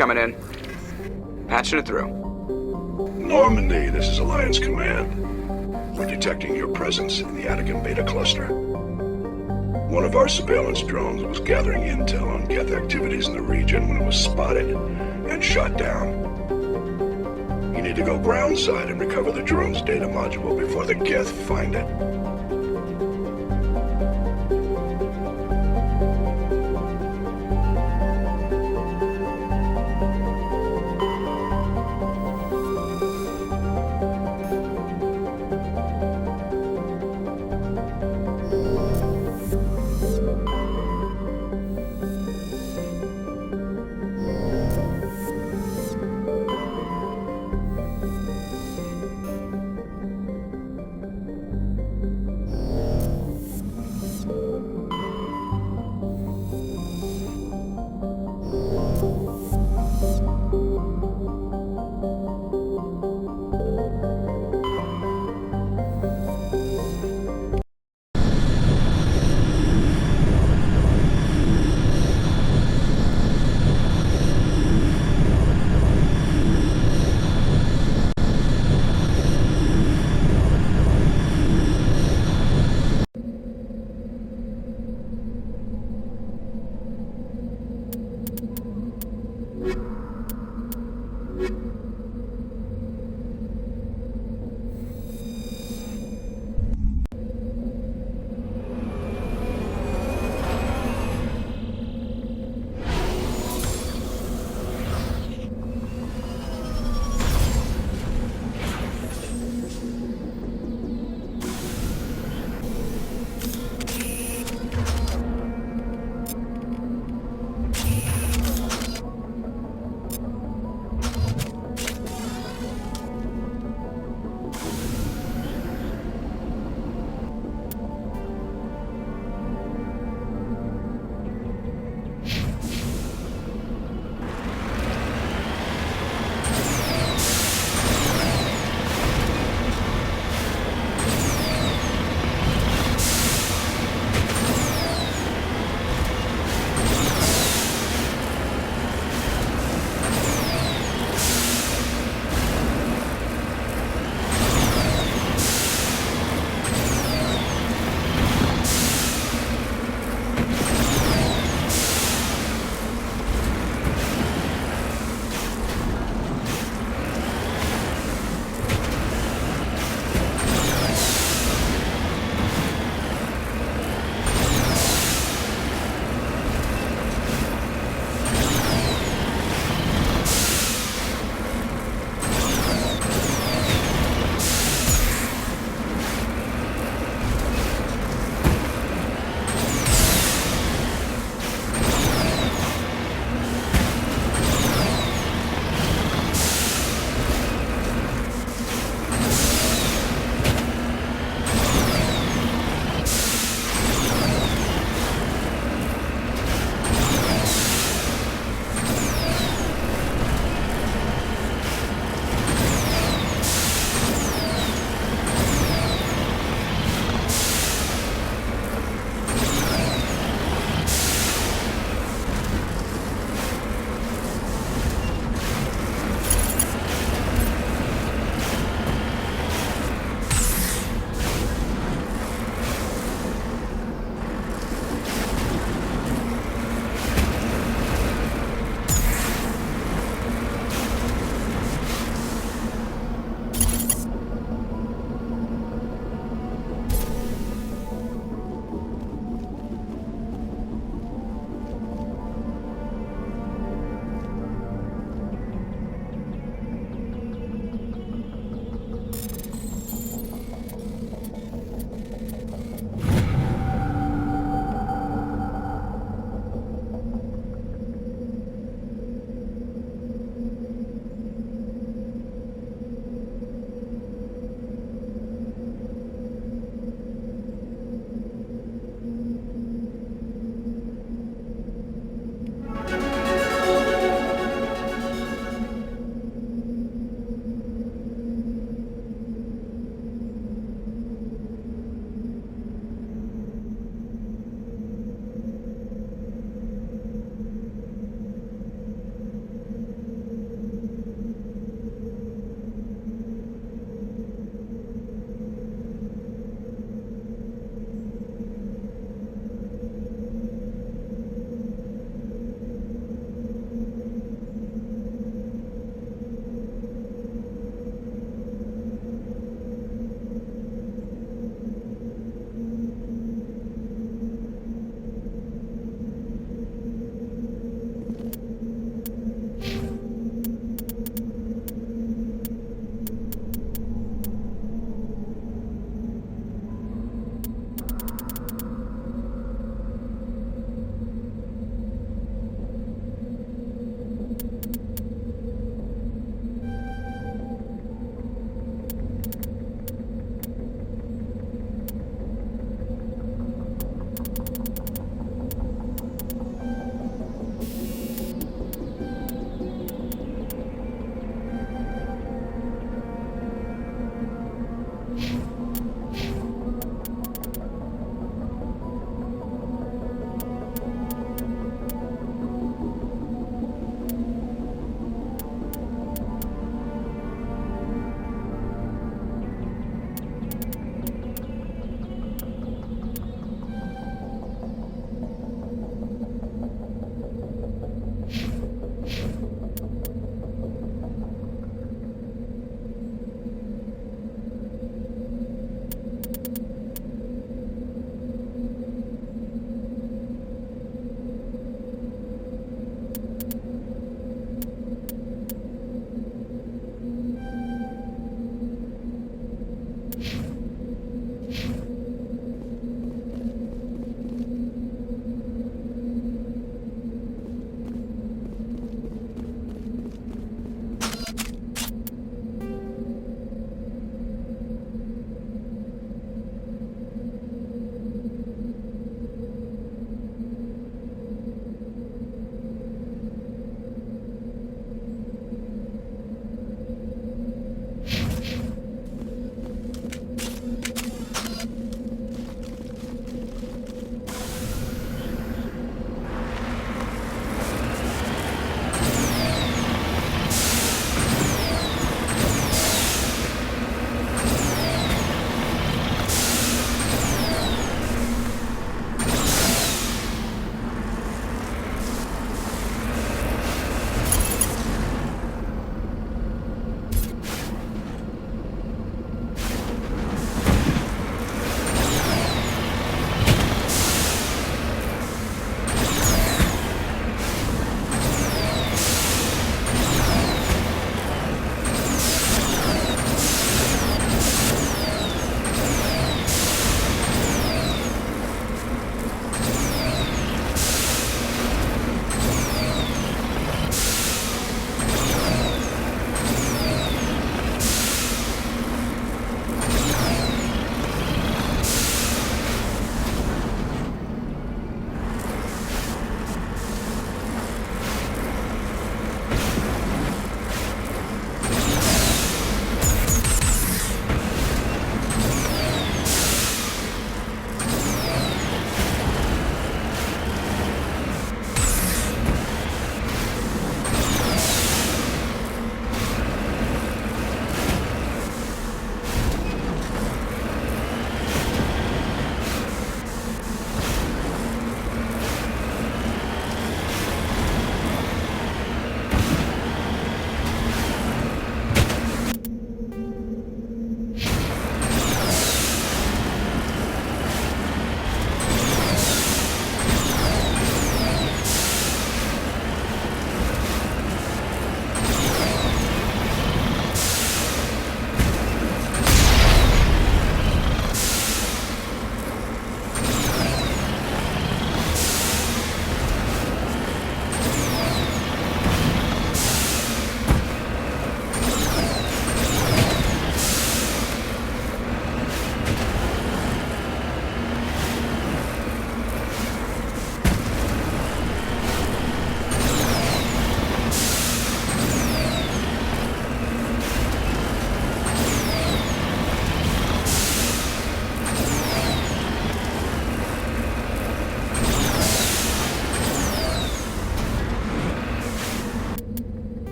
coming in. Patching it through. Normandy, this is Alliance Command. We're detecting your presence in the Attican Beta Cluster. One of our surveillance drones was gathering intel on Geth activities in the region when it was spotted and shot down. You need to go groundside and recover the drone's data module before the Geth find it.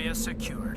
area secured.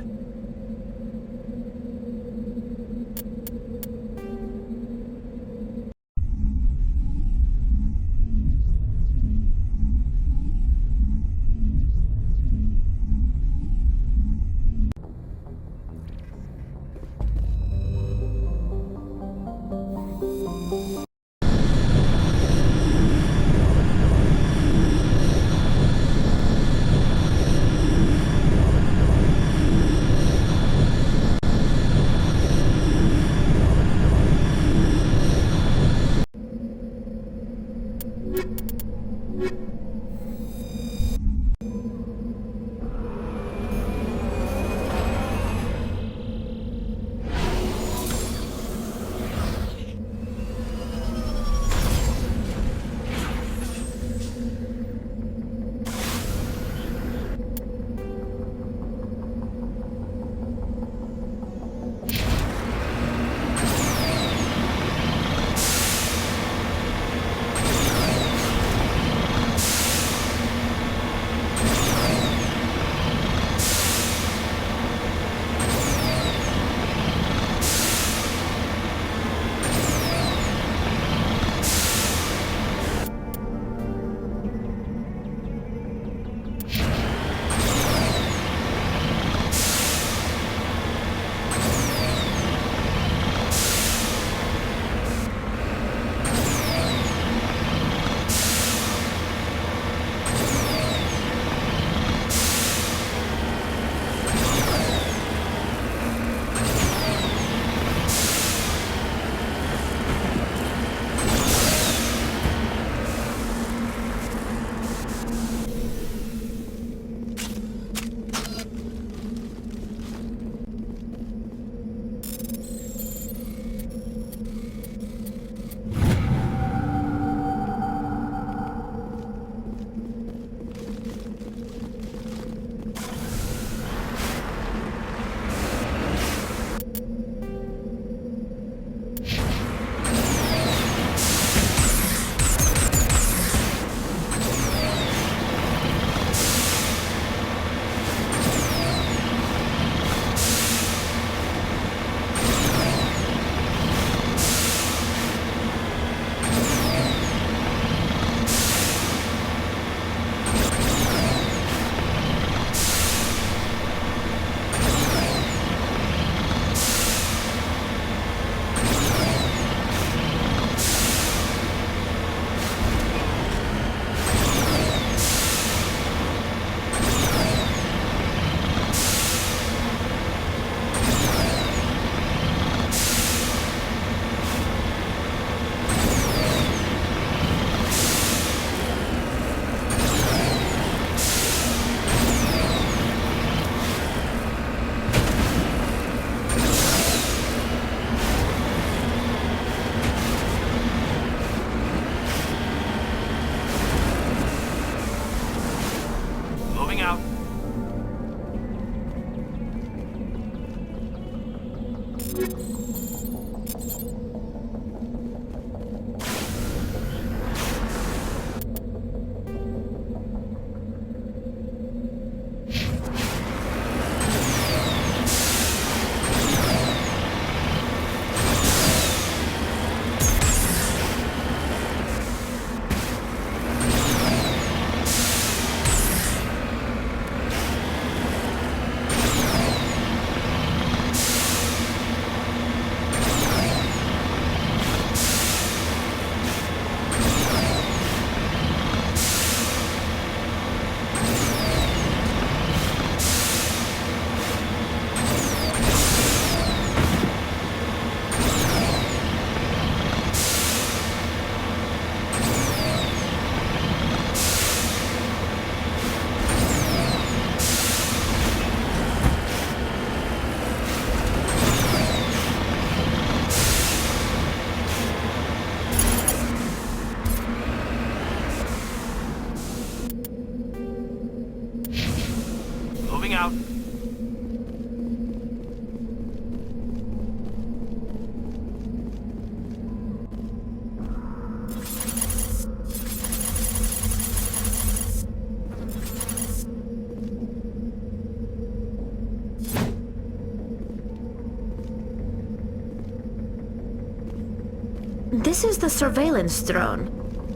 This is the surveillance drone.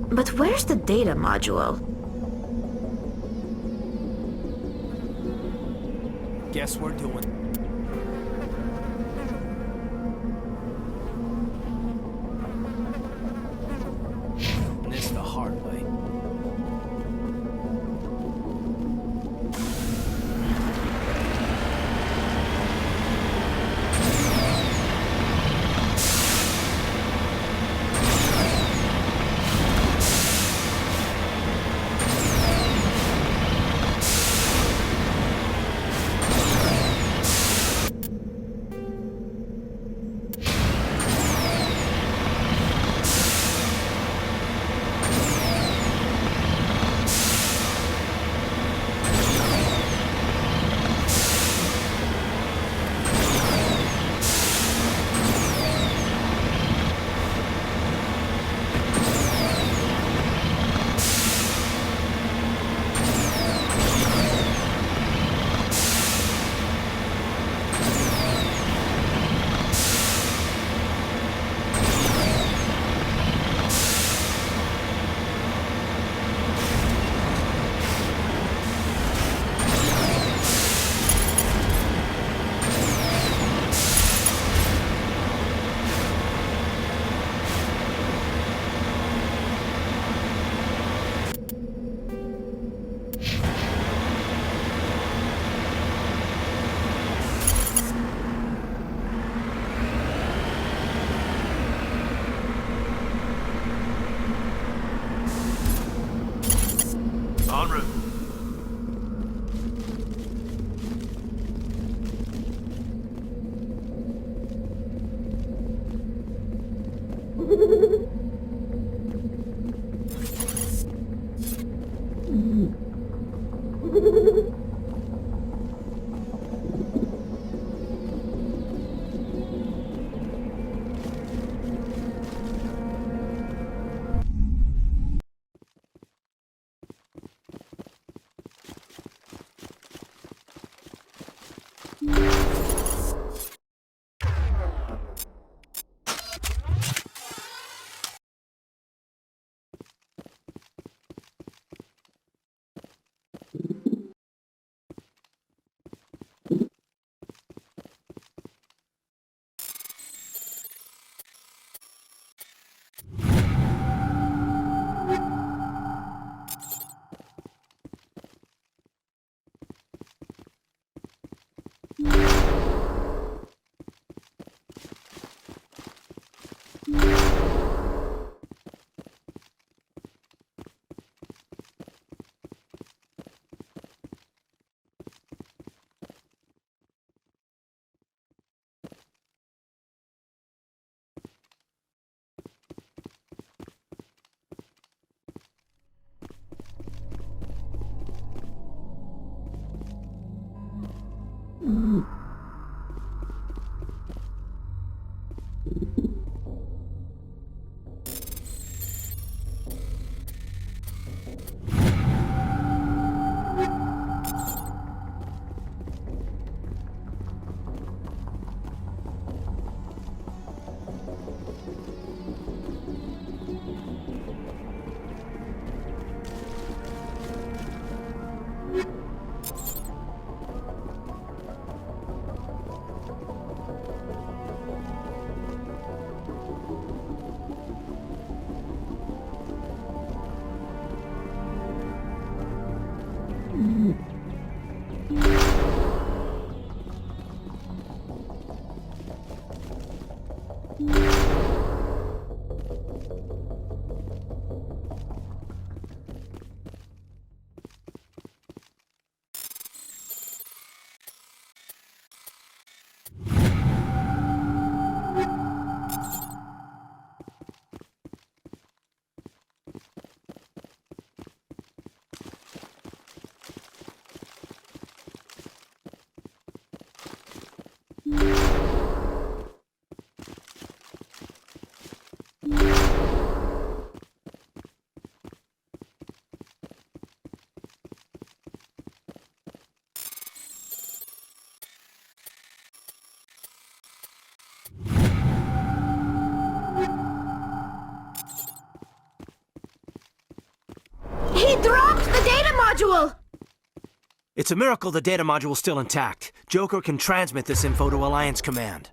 But where's the data module? Guess we're doing. This the hard way. En route. He dropped the data module! It's a miracle the data module's still intact. Joker can transmit this info to Alliance Command.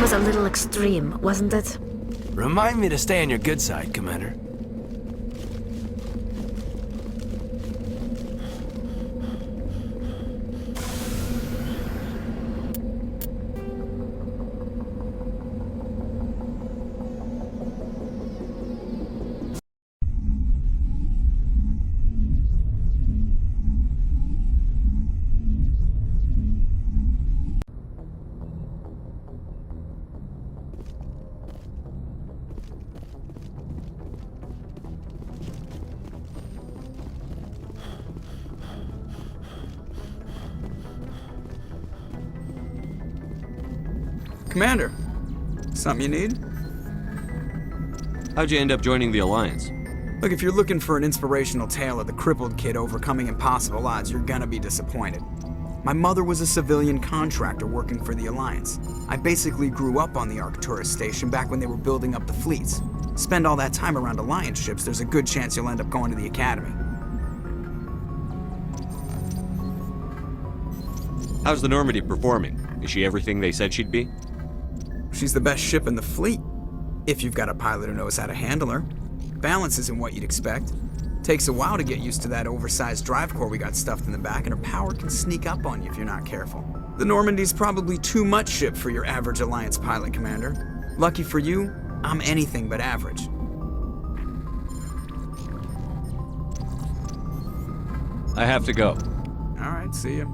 Was a little extreme, wasn't it? Remind me to stay on your good side, Commander. Commander, something you need? How'd you end up joining the Alliance? Look, if you're looking for an inspirational tale of the crippled kid overcoming impossible odds, you're gonna be disappointed. My mother was a civilian contractor working for the Alliance. I basically grew up on the Arcturus station back when they were building up the fleets. Spend all that time around Alliance ships, there's a good chance you'll end up going to the Academy. How's the Normandy performing? Is she everything they said she'd be? She's the best ship in the fleet, if you've got a pilot who knows how to handle her. Balance isn't what you'd expect. Takes a while to get used to that oversized drive core we got stuffed in the back, and her power can sneak up on you if you're not careful. The Normandy's probably too much ship for your average Alliance pilot, Commander. Lucky for you, I'm anything but average. I have to go. All right, see ya.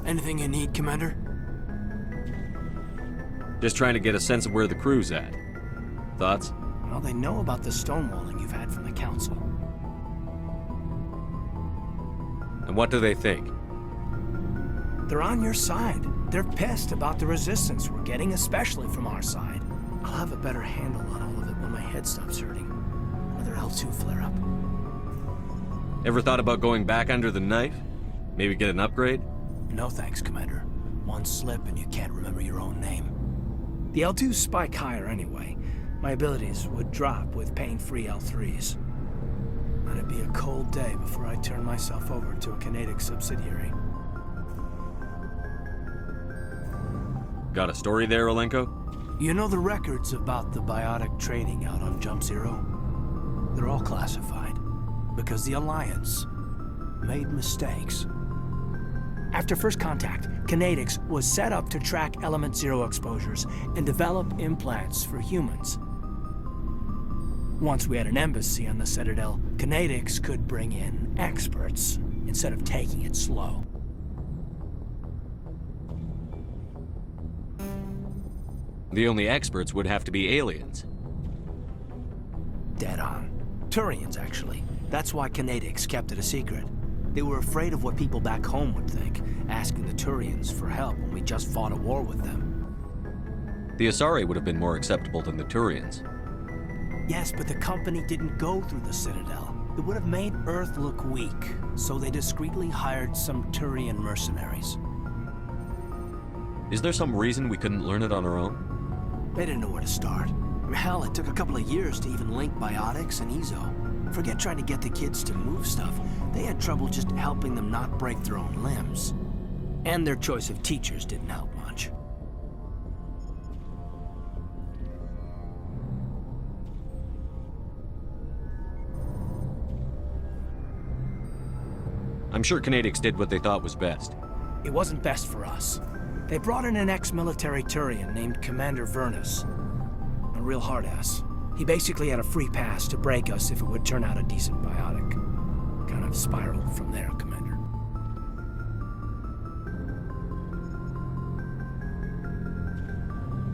Anything you need, Commander? Just trying to get a sense of where the crew's at. Thoughts? Well, they know about the stonewalling you've had from the Council. And what do they think? They're on your side. They're pissed about the resistance we're getting, especially from our side. I'll have a better handle on all of it when my head stops hurting. Another L2 flare-up. Ever thought about going back under the knife? Maybe get an upgrade? No thanks, Commander. One slip and you can't remember your own name. The L2s spike higher anyway. My abilities would drop with pain-free L3s. It'd be a cold day before I turn myself over to a Canadic subsidiary. Got a story there, Olenko? You know the records about the biotic trading out on Jump Zero? They're all classified, because the Alliance made mistakes. After first contact, Kinetics was set up to track Element Zero exposures and develop implants for humans. Once we had an embassy on the Citadel, Kinetics could bring in experts instead of taking it slow. The only experts would have to be aliens. Dead on. Turians, actually. That's why Kinetics kept it a secret. They were afraid of what people back home would think, asking the Turians for help when we just fought a war with them. The Asari would have been more acceptable than the Turians. Yes, but the company didn't go through the Citadel. It would have made Earth look weak, so they discreetly hired some Turian mercenaries. Is there some reason we couldn't learn it on our own? They didn't know where to start. Hell, it took a couple of years to even link biotics and Ezo. Forget trying to get the kids to move stuff. They had trouble just helping them not break their own limbs. And their choice of teachers didn't help much. I'm sure Kinetics did what they thought was best. It wasn't best for us. They brought in an ex-military Turian named Commander Vernus. A real hard-ass. He basically had a free pass to break us if it would turn out a decent biotic. Kind of spiraled from there, Commander.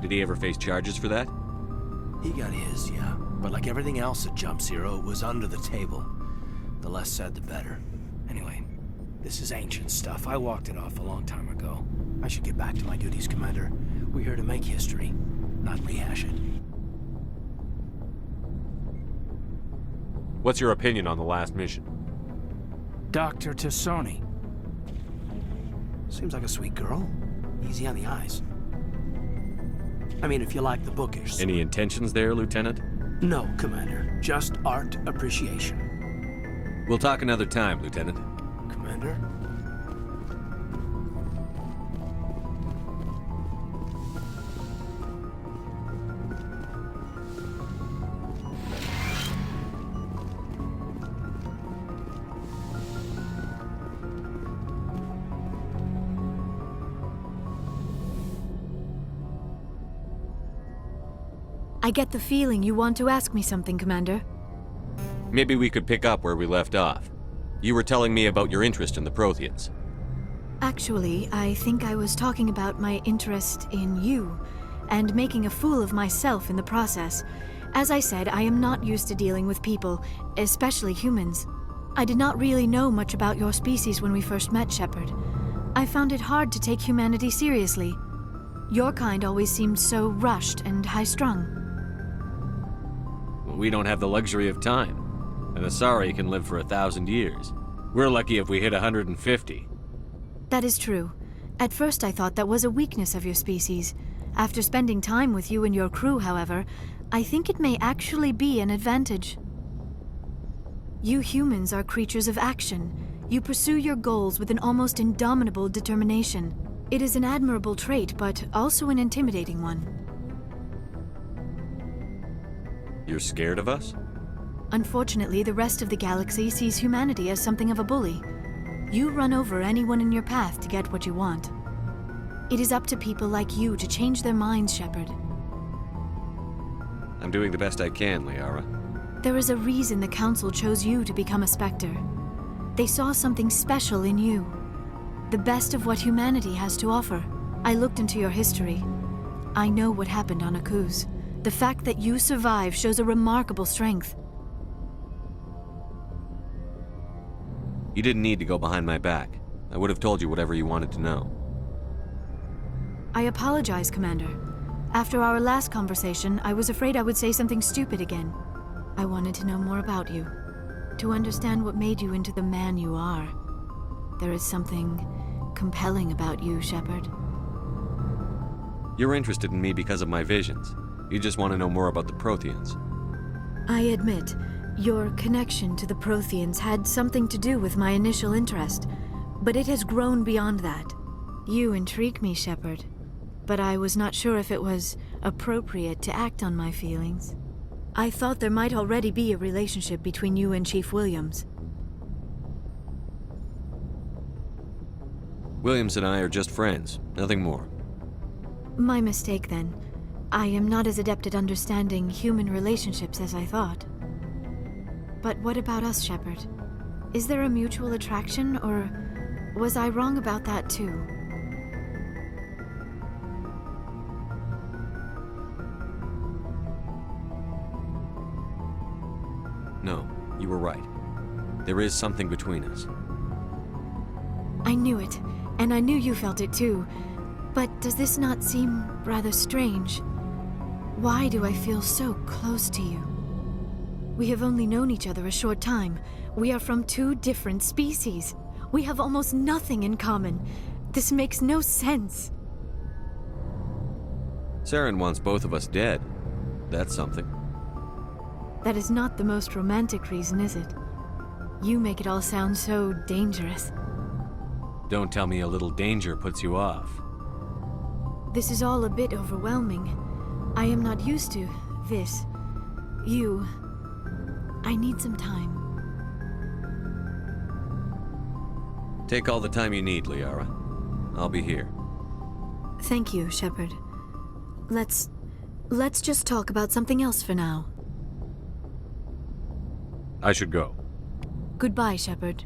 Did he ever face charges for that? He got his, yeah. But like everything else at Jump Zero, it was under the table. The less said, the better. Anyway, this is ancient stuff. I walked it off a long time ago. I should get back to my duties, Commander. We're here to make history, not rehash it. What's your opinion on the last mission? Dr. Tassoni. Seems like a sweet girl. Easy on the eyes. I mean, if you like the bookish. Any intentions there, Lieutenant? No, Commander. Just art appreciation. We'll talk another time, Lieutenant. Commander? I get the feeling you want to ask me something, Commander. Maybe we could pick up where we left off. You were telling me about your interest in the Protheans. Actually, I think I was talking about my interest in you, and making a fool of myself in the process. As I said, I am not used to dealing with people, especially humans. I did not really know much about your species when we first met, Shepard. I found it hard to take humanity seriously. Your kind always seemed so rushed and high-strung. We don't have the luxury of time. An Asari can live for 1,000 years. We're lucky if we hit 150. That is true. At first I thought that was a weakness of your species. After spending time with you and your crew, however, I think it may actually be an advantage. You humans are creatures of action. You pursue your goals with an almost indomitable determination. It is an admirable trait, but also an intimidating one. You're scared of us? Unfortunately, the rest of the galaxy sees humanity as something of a bully. You run over anyone in your path to get what you want. It is up to people like you to change their minds, Shepard. I'm doing the best I can, Liara. There is a reason the Council chose you to become a Spectre. They saw something special in you. The best of what humanity has to offer. I looked into your history. I know what happened on Akuz. The fact that you survived shows a remarkable strength. You didn't need to go behind my back. I would have told you whatever you wanted to know. I apologize, Commander. After our last conversation, I was afraid I would say something stupid again. I wanted to know more about you, to understand what made you into the man you are. There is something compelling about you, Shepard. You're interested in me because of my visions. You just want to know more about the Protheans. I admit, your connection to the Protheans had something to do with my initial interest, but it has grown beyond that. You intrigue me, Shepard, but I was not sure if it was appropriate to act on my feelings. I thought there might already be a relationship between you and Chief Williams. Williams and I are just friends, nothing more. My mistake, then. I am not as adept at understanding human relationships as I thought. But what about us, Shepard? Is there a mutual attraction, or was I wrong about that too? No, you were right. There is something between us. I knew it, and I knew you felt it too. But does this not seem rather strange? Why do I feel so close to you? We have only known each other a short time. We are from two different species. We have almost nothing in common. This makes no sense. Saren wants both of us dead. That's something. That is not the most romantic reason, is it? You make it all sound so dangerous. Don't tell me a little danger puts you off. This is all a bit overwhelming. I am not used to this. You. I need some time. Take all the time you need, Liara. I'll be here. Thank you, Shepard. Let's just talk about something else for now. I should go. Goodbye, Shepard.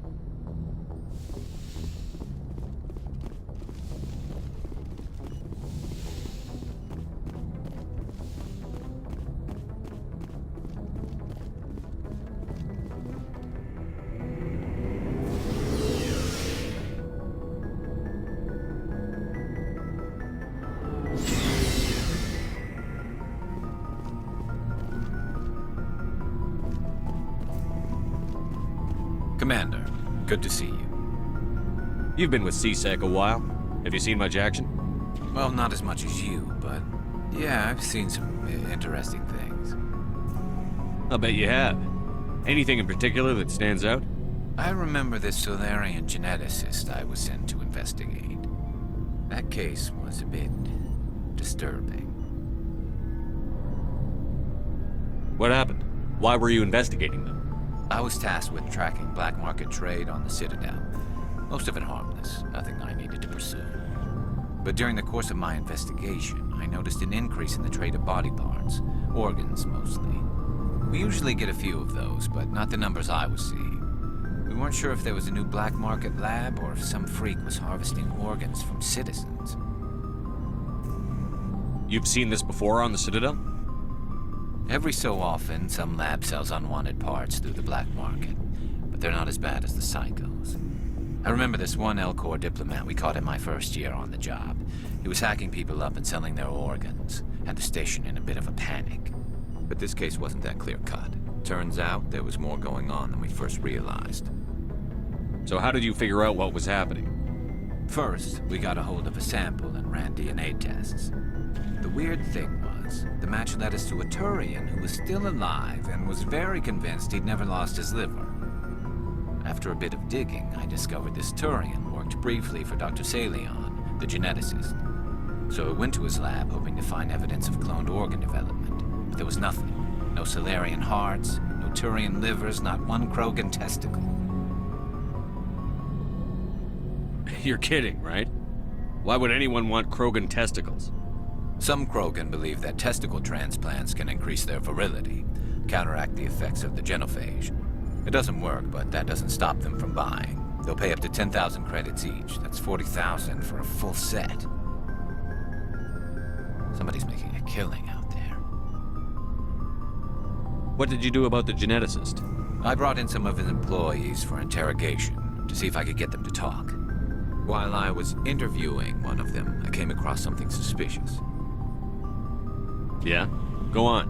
Commander, good to see you. You've been with CSEC a while. Have you seen much action? Well, not as much as you, but yeah, I've seen some interesting things. I'll bet you have. Anything in particular that stands out? I remember this Solarian geneticist I was sent to investigate. That case was a bit disturbing. What happened? Why were you investigating them? I was tasked with tracking black market trade on the Citadel. Most of it harmless, nothing I needed to pursue. But during the course of my investigation, I noticed an increase in the trade of body parts, organs mostly. We usually get a few of those, but not the numbers I was seeing. We weren't sure if there was a new black market lab or if some freak was harvesting organs from citizens. You've seen this before on the Citadel? Every so often, some lab sells unwanted parts through the black market, but they're not as bad as the psychos. I remember this one Elcor diplomat we caught in my first year on the job. He was hacking people up and selling their organs, had the station in a bit of a panic. But this case wasn't that clear-cut. Turns out there was more going on than we first realized. So how did you figure out what was happening? First, we got a hold of a sample and ran DNA tests. The weird thing was, the match led us to a Turian who was still alive and was very convinced he'd never lost his liver. After a bit of digging, I discovered this Turian worked briefly for Dr. Salion, the geneticist. So I went to his lab hoping to find evidence of cloned organ development, but there was nothing. No Salarian hearts, no Turian livers, not one Krogan testicle. You're kidding, right? Why would anyone want Krogan testicles? Some Krogan believe that testicle transplants can increase their virility, counteract the effects of the genophage. It doesn't work, but that doesn't stop them from buying. They'll pay up to 10,000 credits each. That's 40,000 for a full set. Somebody's making a killing out there. What did you do about the geneticist? I brought in some of his employees for interrogation to see if I could get them to talk. While I was interviewing one of them, I came across something suspicious. Yeah? Go on.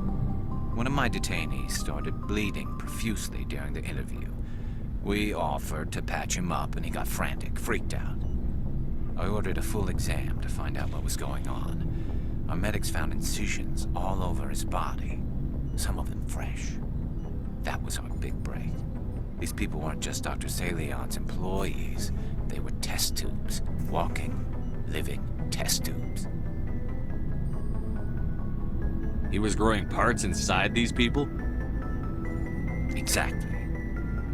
One of my detainees started bleeding profusely during the interview. We offered to patch him up and he got frantic, freaked out. I ordered a full exam to find out what was going on. Our medics found incisions all over his body, some of them fresh. That was our big break. These people weren't just Dr. Salion's employees. They were test tubes. Walking, living test tubes. He was growing parts inside these people? Exactly.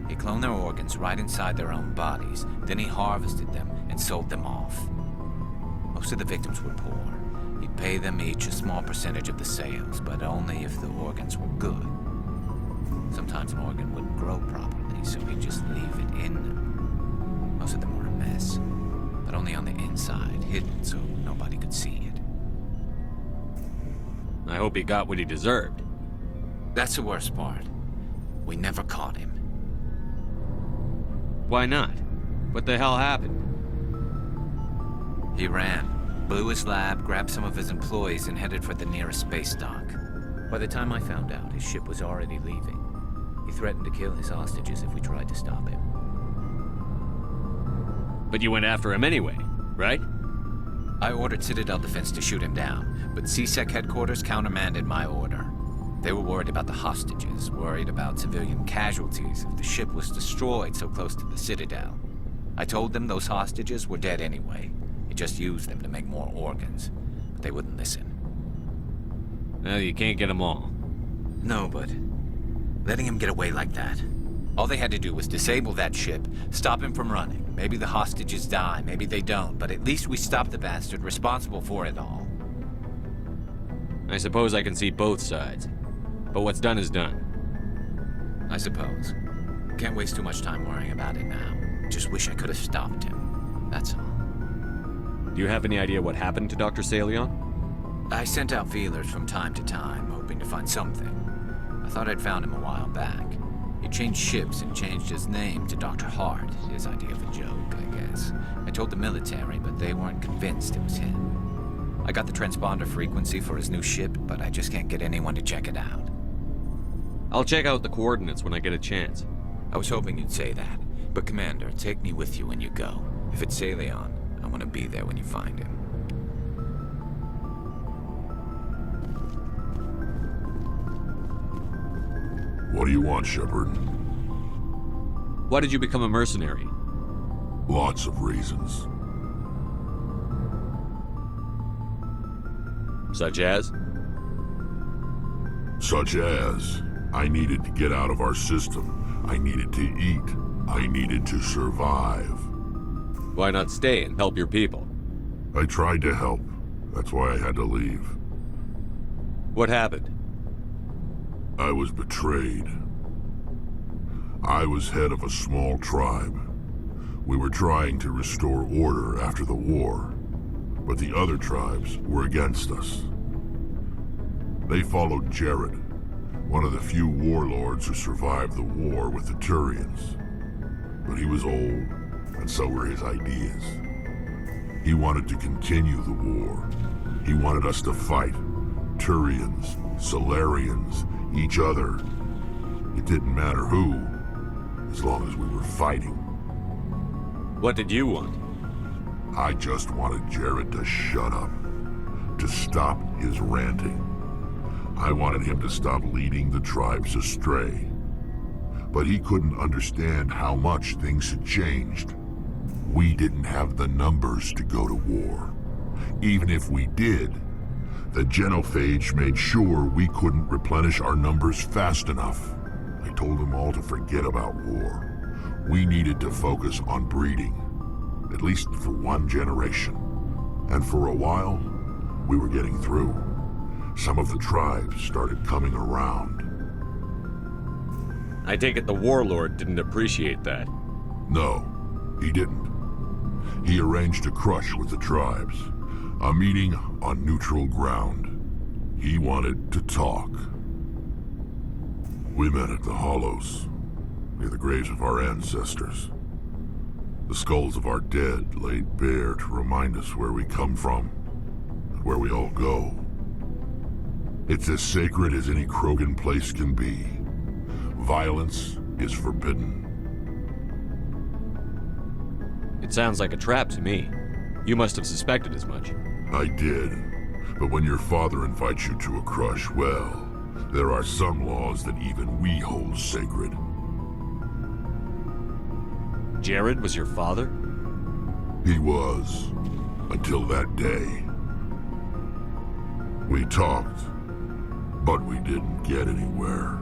He cloned their organs right inside their own bodies. Then he harvested them and sold them off. Most of the victims were poor. He'd pay them each a small percentage of the sales, but only if the organs were good. Sometimes an organ wouldn't grow properly, so he'd just leave it in them. Most of them were a mess, but only on the inside, hidden so nobody could see it. I hope he got what he deserved. That's the worst part. We never caught him. Why not? What the hell happened? He ran, blew his lab, grabbed some of his employees, and headed for the nearest space dock. By the time I found out, his ship was already leaving. He threatened to kill his hostages if we tried to stop him. But you went after him anyway, right? I ordered Citadel Defense to shoot him down, but CSEC headquarters countermanded my order. They were worried about the hostages, worried about civilian casualties if the ship was destroyed so close to the Citadel. I told them those hostages were dead anyway. He just used them to make more organs, but they wouldn't listen. Well, you can't get them all. No, but letting him get away like that. All they had to do was disable that ship, stop him from running. Maybe the hostages die, maybe they don't, but at least we stopped the bastard responsible for it all. I suppose I can see both sides. But what's done is done. I suppose. Can't waste too much time worrying about it now. Just wish I could have stopped him. That's all. Do you have any idea what happened to Dr. Salion? I sent out feelers from time to time, hoping to find something. I thought I'd found him a while back. He changed ships and changed his name to Dr. Hart, his idea of a joke, I guess. I told the military, but they weren't convinced it was him. I got the transponder frequency for his new ship, but I just can't get anyone to check it out. I'll check out the coordinates when I get a chance. I was hoping you'd say that. But Commander, take me with you when you go. If it's Salion, I want to be there when you find him. What do you want, Shepard? Why did you become a mercenary? Lots of reasons. Such as? Such as, I needed to get out of our system. I needed to eat. I needed to survive. Why not stay and help your people? I tried to help. That's why I had to leave. What happened? I was betrayed. I was head of a small tribe. We were trying to restore order after the war, but the other tribes were against us. They followed Jared, one of the few warlords who survived the war with the Turians. But he was old, and so were his ideas. He wanted to continue the war. He wanted us to fight. Turians, Solarians, each other. It didn't matter who, as long as we were fighting. What did you want? I just wanted Jared to shut up, to stop his ranting. I wanted him to stop leading the tribes astray. But he couldn't understand how much things had changed. We didn't have the numbers to go to war. Even if we did, the genophage made sure we couldn't replenish our numbers fast enough. I told them all to forget about war. We needed to focus on breeding, at least for one generation. And for a while, we were getting through. Some of the tribes started coming around. I take it the warlord didn't appreciate that. No, he didn't. He arranged a crush with the tribes, a meeting on neutral ground. He wanted to talk. We met at the Hollows, near the graves of our ancestors. The skulls of our dead laid bare to remind us where we come from, and where we all go. It's as sacred as any Krogan place can be. Violence is forbidden. It sounds like a trap to me. You must have suspected as much. I did. But when your father invites you to a crush, well, there are some laws that even we hold sacred. Jared was your father? He was. Until that day. We talked, but we didn't get anywhere.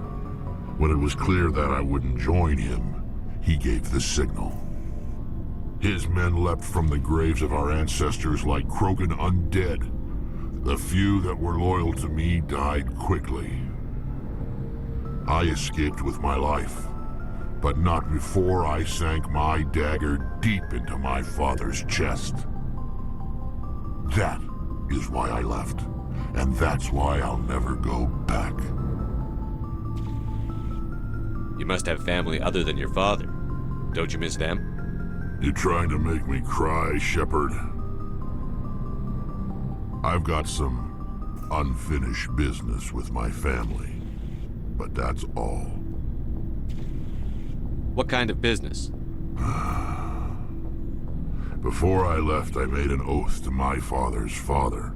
When it was clear that I wouldn't join him, he gave the signal. His men leapt from the graves of our ancestors like Krogan undead. The few that were loyal to me died quickly. I escaped with my life, but not before I sank my dagger deep into my father's chest. That is why I left, and that's why I'll never go back. You must have family other than your father. Don't you miss them? You trying to make me cry, Shepard? I've got some unfinished business with my family, but that's all. What kind of business? Before I left, I made an oath to my father's father.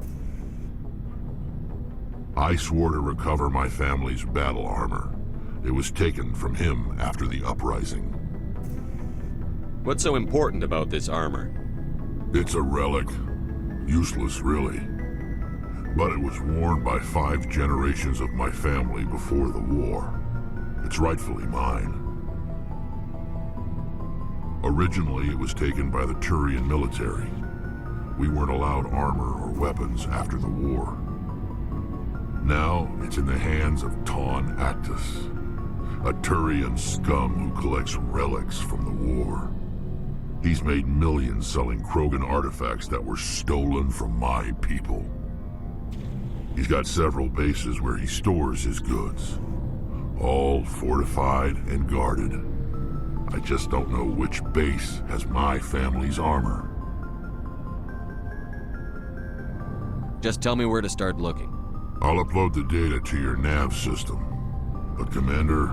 I swore to recover my family's battle armor. It was taken from him after the uprising. What's so important about this armor? It's a relic. Useless, really. But it was worn by 5 generations of my family before the war. It's rightfully mine. Originally, it was taken by the Turian military. We weren't allowed armor or weapons after the war. Now, it's in the hands of Taun Actus, a Turian scum who collects relics from the war. He's made millions selling Krogan artifacts that were stolen from my people. He's got several bases where he stores his goods, all fortified and guarded. I just don't know which base has my family's armor. Just tell me where to start looking. I'll upload the data to your nav system. But Commander,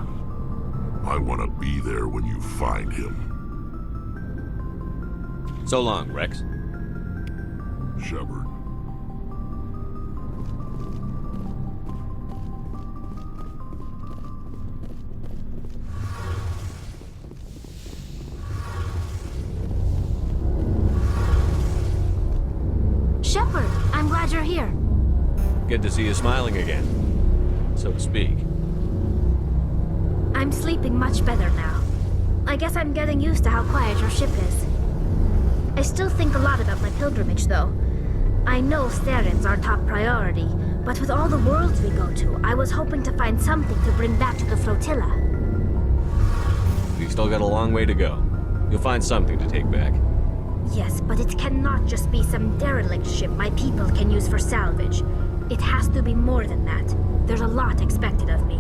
I want to be there when you find him. So long, Rex. Shepard. Shepard, I'm glad you're here. Good to see you smiling again, so to speak. I'm sleeping much better now. I guess I'm getting used to how quiet your ship is. I still think a lot about my pilgrimage, though. I know Saren's our top priority, but with all the worlds we go to, I was hoping to find something to bring back to the flotilla. We've still got a long way to go. You'll find something to take back. Yes, but it cannot just be some derelict ship my people can use for salvage. It has to be more than that. There's a lot expected of me.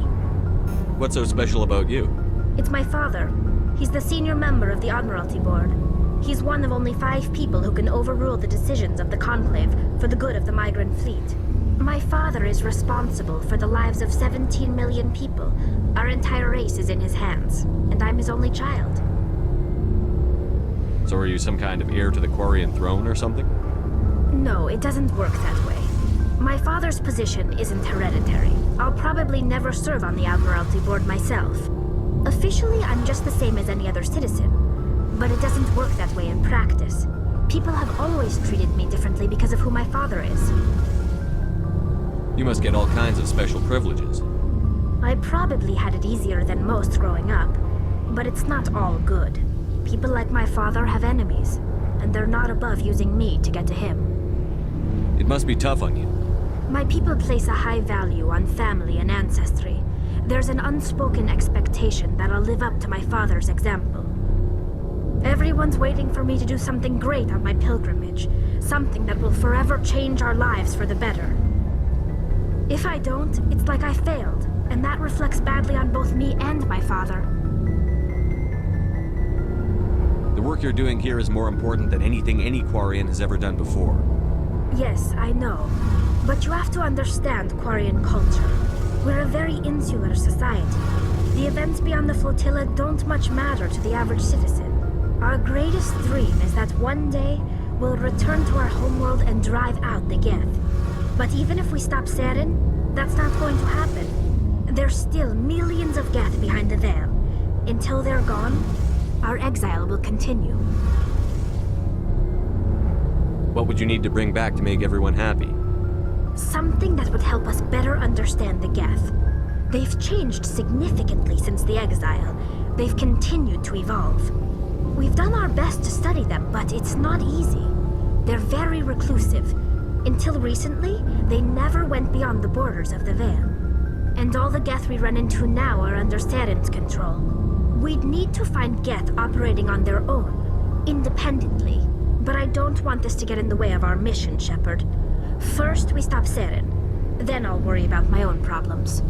What's so special about you? It's my father. He's the senior member of the Admiralty Board. He's one of only 5 people who can overrule the decisions of the Conclave for the good of the migrant fleet. My father is responsible for the lives of 17 million people. Our entire race is in his hands, and I'm his only child. So are you some kind of heir to the Quarian throne or something? No, it doesn't work that way. My father's position isn't hereditary. I'll probably never serve on the Admiralty Board myself. Officially, I'm just the same as any other citizen. But it doesn't work that way in practice. People have always treated me differently because of who my father is. You must get all kinds of special privileges. I probably had it easier than most growing up, but it's not all good. People like my father have enemies, and they're not above using me to get to him. It must be tough on you. My people place a high value on family and ancestry. There's an unspoken expectation that I'll live up to my father's example. Everyone's waiting for me to do something great on my pilgrimage, something that will forever change our lives for the better. If I don't, it's like I failed, and that reflects badly on both me and my father. The work you're doing here is more important than anything any Quarian has ever done before. Yes, I know. But you have to understand Quarian culture. We're a very insular society. The events beyond the flotilla don't much matter to the average citizen. Our greatest dream is that one day we'll return to our homeworld and drive out the Geth. But even if we stop Saren, that's not going to happen. There's still millions of Geth behind the veil. Until they're gone, our exile will continue. What would you need to bring back to make everyone happy? Something that would help us better understand the Geth. They've changed significantly since the exile. They've continued to evolve. We've done our best to study them, but it's not easy. They're very reclusive. Until recently, they never went beyond the borders of the Veil. And all the Geth we run into now are under Saren's control. We'd need to find Geth operating on their own, independently. But I don't want this to get in the way of our mission, Shepard. First, we stop Saren. Then I'll worry about my own problems.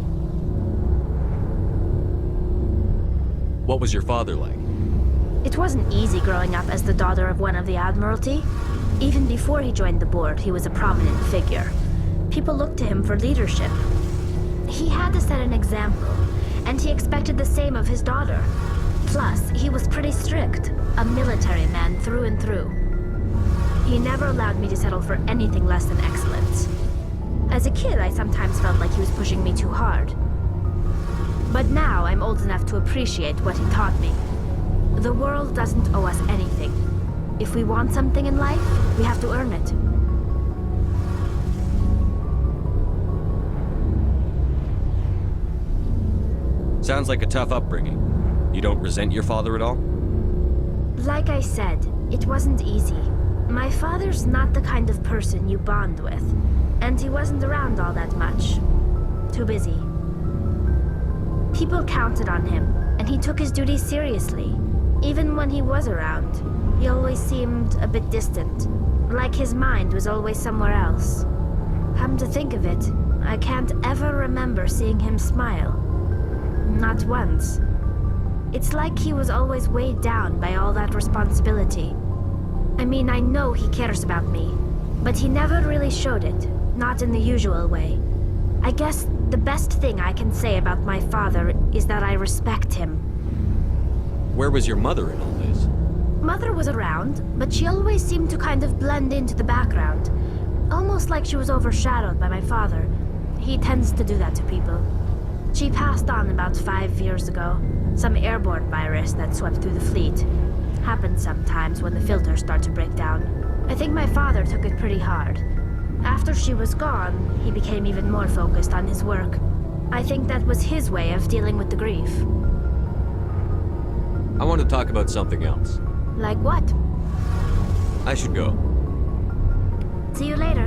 What was your father like? It wasn't easy growing up as the daughter of one of the Admiralty. Even before he joined the board, he was a prominent figure. People looked to him for leadership. He had to set an example, and he expected the same of his daughter. Plus, he was pretty strict, a military man through and through. He never allowed me to settle for anything less than excellence. As a kid, I sometimes felt like he was pushing me too hard. But now I'm old enough to appreciate what he taught me. The world doesn't owe us anything. If we want something in life, we have to earn it. Sounds like a tough upbringing. You don't resent your father at all? Like I said, it wasn't easy. My father's not the kind of person you bond with, and he wasn't around all that much. Too busy. People counted on him, and he took his duties seriously. Even when he was around, he always seemed a bit distant, like his mind was always somewhere else. Come to think of it, I can't ever remember seeing him smile. Not once. It's like he was always weighed down by all that responsibility. I mean, I know he cares about me, but he never really showed it, not in the usual way. I guess the best thing I can say about my father is that I respect him. Where was your mother in all this? Mother was around, but she always seemed to kind of blend into the background. Almost like she was overshadowed by my father. He tends to do that to people. She passed on about 5 years ago. Some airborne virus that swept through the fleet. Happens sometimes when the filters start to break down. I think my father took it pretty hard. After she was gone, he became even more focused on his work. I think that was his way of dealing with the grief. I want to talk about something else. Like what? I should go. See you later.